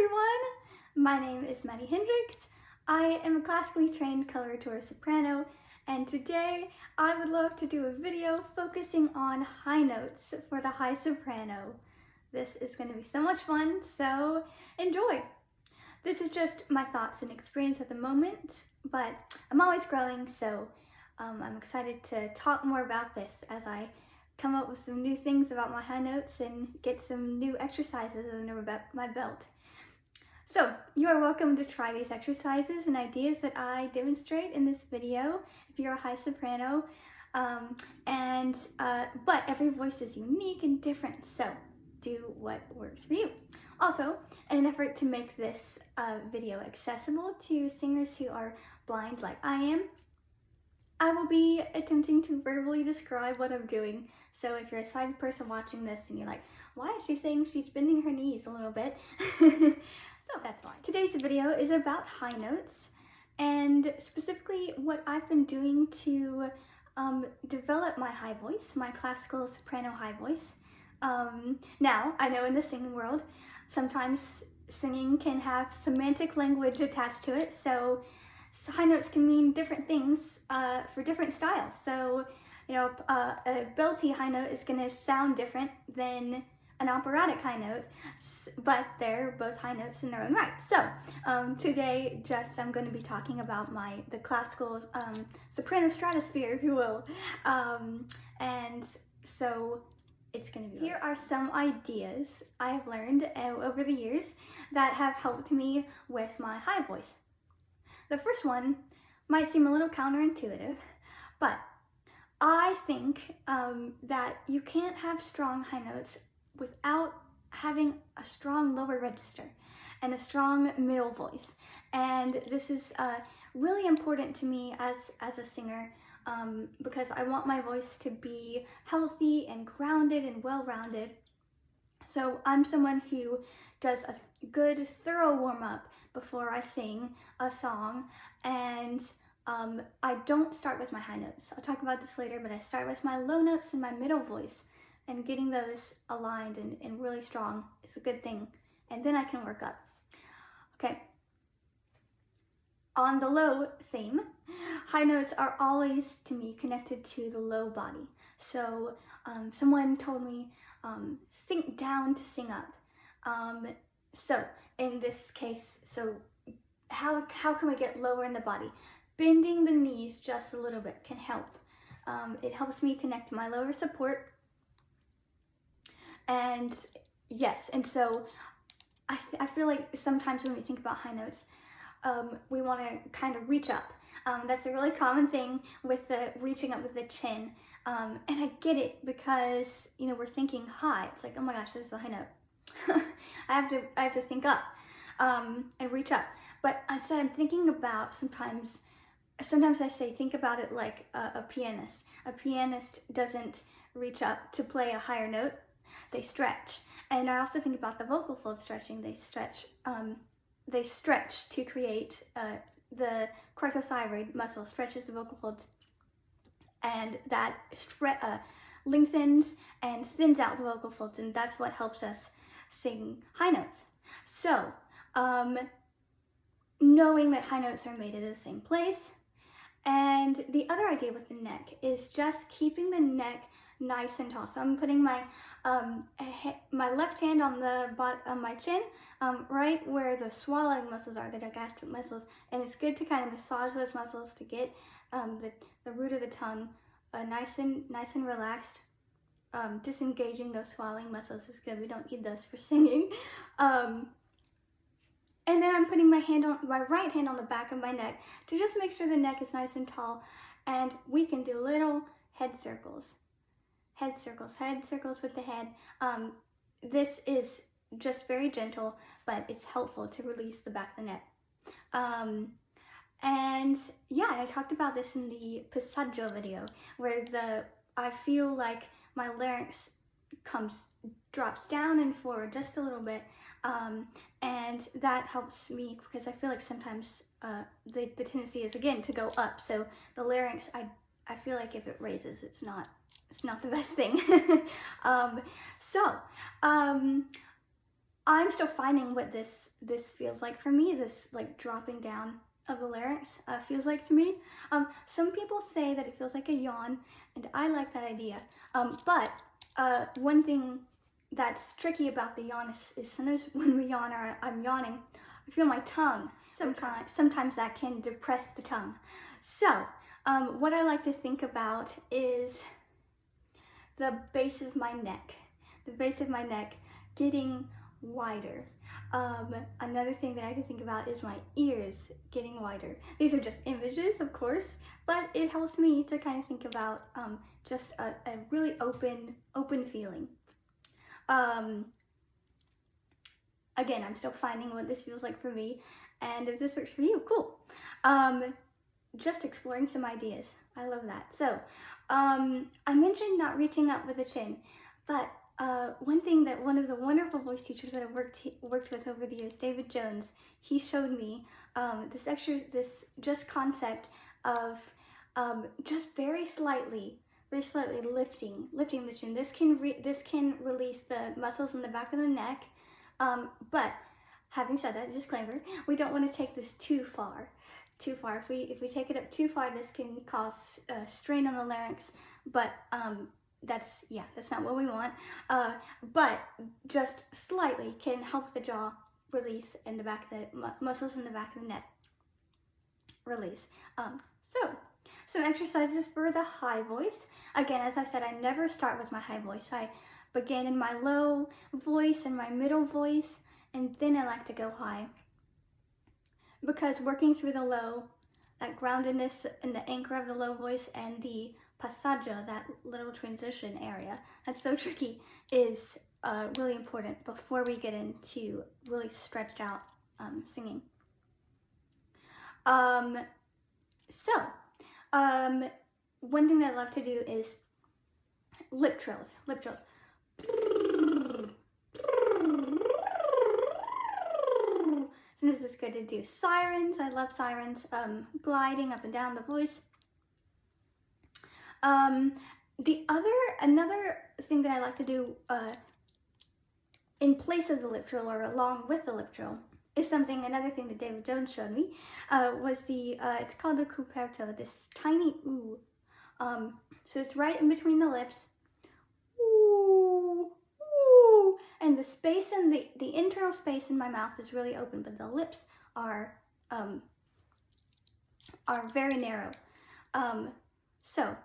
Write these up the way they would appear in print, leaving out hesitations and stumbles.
everyone! My name is Maddie Hendricks. I am a classically trained coloratura soprano, and today I would love to do a video focusing on high notes for the high soprano. This is going to be so much fun, so enjoy! This is just my thoughts and experience at the moment, but I'm always growing, so I'm excited to talk more about this as I come up with some new things about my high notes and get some new exercises under my belt. So you are welcome to try these exercises and ideas that I demonstrate in this video if you're a high soprano, but every voice is unique and different, so do what works for you. Also, in an effort to make this video accessible to singers who are blind like I am, I will be attempting to verbally describe what I'm doing. So if you're a sighted person watching this and you're like, why is she saying she's bending her knees a little bit? So that's fine. Today's video is about high notes and specifically what I've been doing to develop my high voice, my classical soprano high voice. Now, I know in the singing world, sometimes singing can have semantic language attached to it, so high notes can mean different things for different styles. So, you know, a belty high note is going to sound different than an operatic high note, but they're both high notes in their own right. So, today, I'm going to be talking about the classical soprano stratosphere, if you will, and so it's going to be. Here are some ideas I've learned over the years that have helped me with my high voice. The first one might seem a little counterintuitive, but I think that you can't have strong high notes without having a strong lower register and a strong middle voice. And this is really important to me as a singer because I want my voice to be healthy and grounded and well-rounded. So I'm someone who does a good, thorough warm-up before I sing a song, and I don't start with my high notes. I'll talk about this later, but I start with my low notes and my middle voice, and getting those aligned and really strong is a good thing, and then I can work up. Okay. On the low theme, high notes are always, to me, connected to the low body. So someone told me, think down to sing up. So in this case, how can we get lower in the body? Bending the knees just a little bit can help. It helps me connect to my lower support. And yes, and so I feel like sometimes when we think about high notes, we want to kind of reach up. That's a really common thing with the reaching up with the chin. And I get it because, you know, we're thinking high. It's like, oh my gosh, this is a high note. I have to think up and reach up. But instead I'm thinking about sometimes I say think about it like a pianist. A pianist doesn't reach up to play a higher note. They stretch. And I also think about the vocal fold stretching. They stretch to create the cricothyroid muscle stretches the vocal folds, and that lengthens and thins out the vocal folds, and that's what helps us sing high notes. So, knowing that high notes are made at the same place, and the other idea with the neck is just keeping the neck nice and tall. So I'm putting my left hand on the bottom of my chin, right where the swallowing muscles are, the digastric muscles, and it's good to kind of massage those muscles to get the root of the tongue nice and relaxed. Disengaging those swallowing muscles is good. We don't need those for singing. And then I'm putting my right hand on the back of my neck to just make sure the neck is nice and tall, and we can do little head circles. Head circles with the head. This is just very gentle, but it's helpful to release the back of the neck. And yeah, I talked about this in the passaggio video, where I feel like my larynx drops down and forward just a little bit, and that helps me because I feel like sometimes the tendency is again to go up. So the larynx, I feel like if it raises, it's not the best thing. I'm still finding what this feels like for me. This like dropping down of the larynx feels like to me. Some people say that it feels like a yawn, and I like that idea. But one thing that's tricky about the yawn is sometimes when we yawn or I'm yawning, I feel my tongue. Sometimes that can depress the tongue. So what I like to think about is the base of my neck. The base of my neck getting wider. Another thing that I can think about is my ears getting wider. These are just images, of course, but it helps me to kind of think about just a really open feeling. Again, I'm still finding what this feels like for me, and if this works for you, cool. Just exploring some ideas. I love that. So, I mentioned not reaching up with the chin, but one thing that one of the wonderful voice teachers that I've worked with over the years, David Jones, he showed me this just concept of just very slightly lifting the chin. This can release the muscles in the back of the neck. But having said that, disclaimer, we don't want to take this too far. If we take it up too far, this can cause strain on the larynx. But that's not what we want. But just slightly can help the jaw release and the back of the muscles in the back of the neck release. So some exercises for the high voice. Again, as I said, I never start with my high voice. I begin in my low voice and my middle voice, and then I like to go high. Because working through the low, that groundedness and the anchor of the low voice and the passaggio, that little transition area, that's so tricky, is really important before we get into really stretched out singing. One thing that I love to do is lip trills. Sometimes it's good to do sirens. I love sirens, gliding up and down the voice. Another thing that I like to do in place of the lip trill or along with the lip trill is another thing that David Jones showed me, was it's called the cuperto, this tiny ooh. So it's right in between the lips. Ooh, ooh. And the space and the internal space in my mouth is really open, but the lips are very narrow. So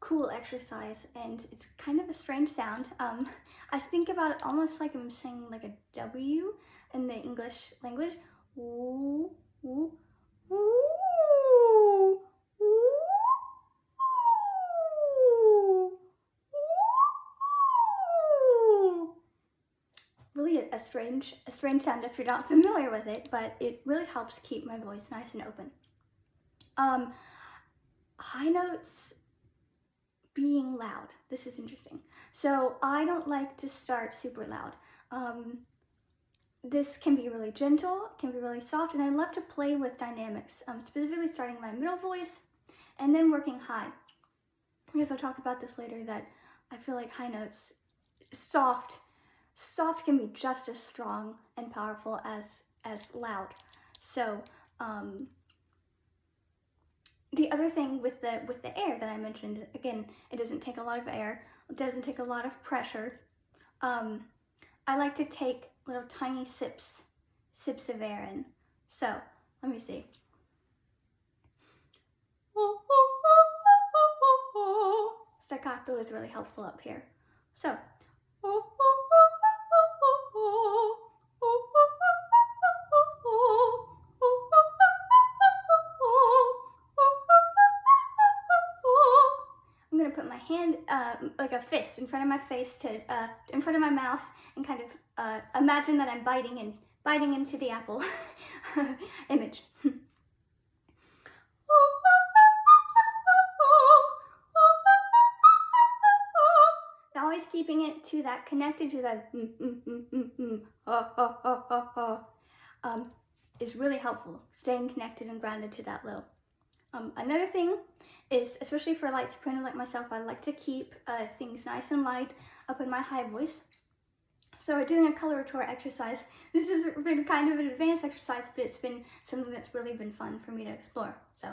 cool exercise, and it's kind of a strange sound. I think about it almost like I'm saying like a W in the English language. Ooh, ooh, ooh, ooh, ooh. Really a strange sound if you're not familiar with it, but it really helps keep my voice nice and open. High notes being loud. This is interesting. So I don't like to start super loud. This can be really gentle, can be really soft, and I love to play with dynamics, specifically starting my middle voice and then working high. Because I'll talk about this later, that I feel like high notes, soft can be just as strong and powerful as loud. So the other thing with the air that I mentioned, again, it doesn't take a lot of air, it doesn't take a lot of pressure. I like to take little tiny sips of air in. So let me see. Staccato is really helpful up here. So I'm gonna put my hand like a fist in front of my face in front of my mouth, and kind of imagine that I'm biting into the apple image. Now always keeping it to that, connected to that is really helpful. Staying connected and grounded to that low. Another thing is, especially for a light soprano like myself, I like to keep things nice and light up in my high voice. So we're doing a coloratura exercise. This has been kind of an advanced exercise, but it's been something that's really been fun for me to explore. So.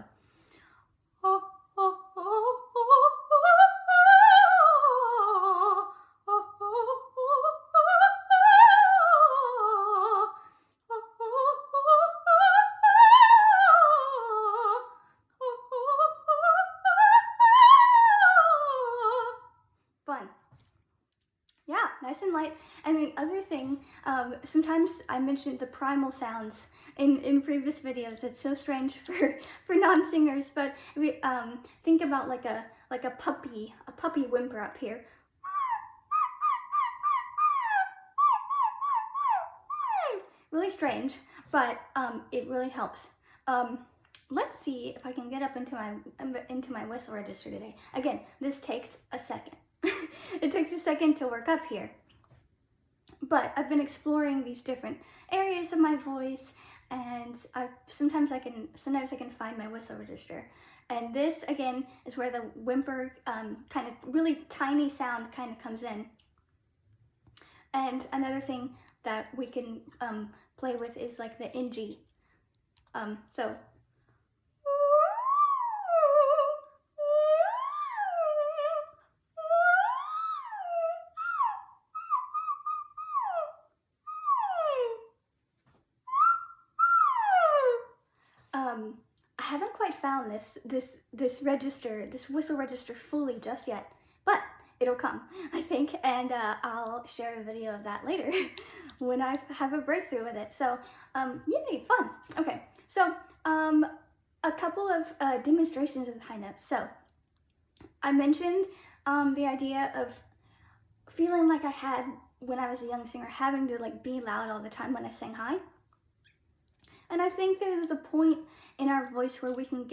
Fun. Yeah, nice and light. And the other thing, sometimes I mentioned the primal sounds in previous videos. It's so strange for non-singers, but we think about like a puppy whimper up here. Really strange, but it really helps. Let's see if I can get up into my whistle register today. Again, this takes a second. It takes a second to work up here. But I've been exploring these different areas of my voice, and sometimes I can find my whistle register. And this again is where the whimper kind of really tiny sound kind of comes in. And another thing that we can play with is like the NG. So. I haven't quite found this whistle register fully just yet, but it'll come, I think, and I'll share a video of that later when I have a breakthrough with it. So, yay, fun. Okay, so a couple of demonstrations of the high notes. So, I mentioned the idea of feeling like I had, when I was a young singer, having to like be loud all the time when I sang high. And I think there's a point in our voice where we can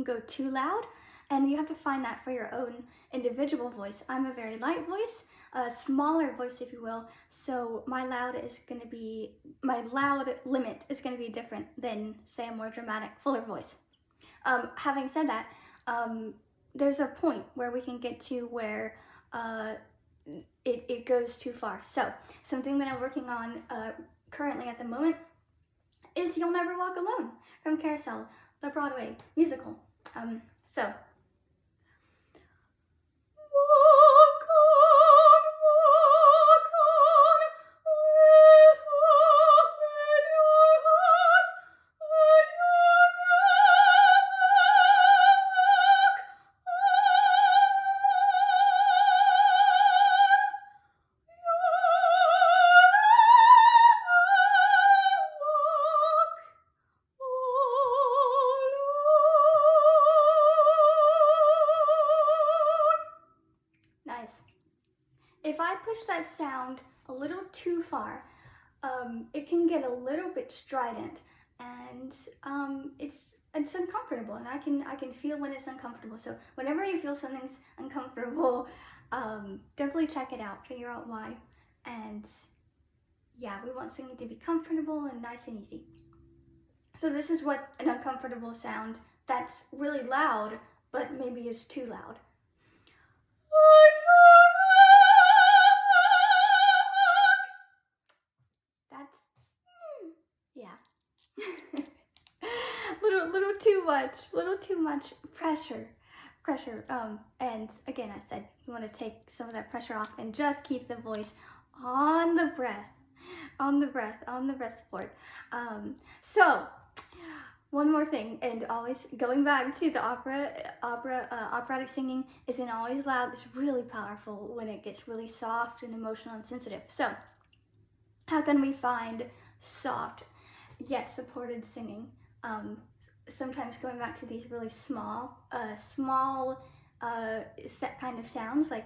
go too loud, and you have to find that for your own individual voice. I'm a very light voice, a smaller voice, if you will, so my loud limit is going to be different than, say, a more dramatic, fuller voice. Having said that, there's a point where we can get to where it goes too far. So something that I'm working on currently at the moment is You'll Never Walk Alone from Carousel, the Broadway musical. So. Walk on, with hope in your heart, and you'll Nice. If I push that sound a little too far, it can get a little bit strident, and it's uncomfortable, and I can feel when it's uncomfortable. So whenever you feel something's uncomfortable, definitely check it out, figure out why, and yeah, we want something to be comfortable and nice and easy. So this is what an uncomfortable sound that's really loud, but maybe is too loud. That's, yeah. little too much pressure. And again, I said you want to take some of that pressure off and just keep the voice on the breath support. So one more thing, and always going back to the operatic singing isn't always loud. It's really powerful when it gets really soft and emotional and sensitive. So how can we find soft yet supported singing? Sometimes going back to these really small set kind of sounds like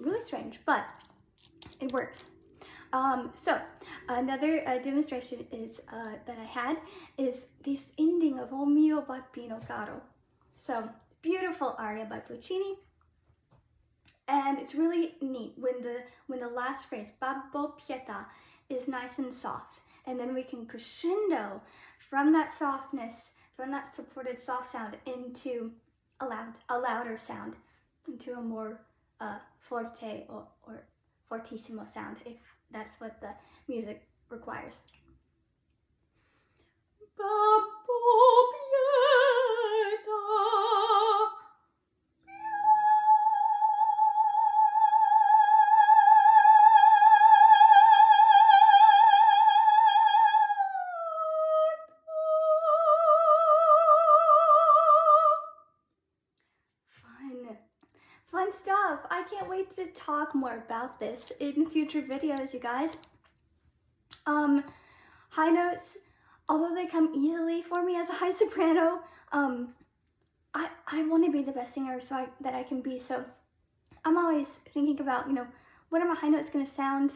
really strange, but it works. So another demonstration is that I had is this ending of O mio babbino caro. So beautiful aria by Puccini, and it's really neat when the last phrase babbo pietà is nice and soft, and then we can crescendo from that softness, from that supported soft sound into a louder sound, into a more forte or fortissimo sound, if that's what the music requires. Babbo pietà. Fun stuff. I can't wait to talk more about this in future videos, you guys. High notes, although they come easily for me as a high soprano, I want to be the best singer that I can be. So I'm always thinking about, what are my high notes going to sound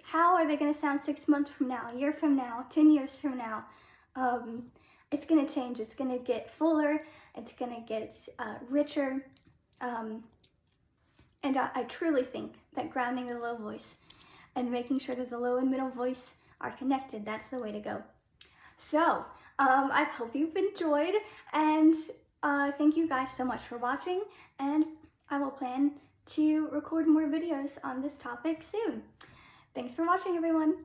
how are they going to sound 6 months from now, a year from now, 10 years from now? It's going to change. It's going to get fuller. It's going to get richer. And I truly think that grounding the low voice and making sure that the low and middle voice are connected, that's the way to go. So, I hope you've enjoyed, and thank you guys so much for watching, and I will plan to record more videos on this topic soon. Thanks for watching, everyone.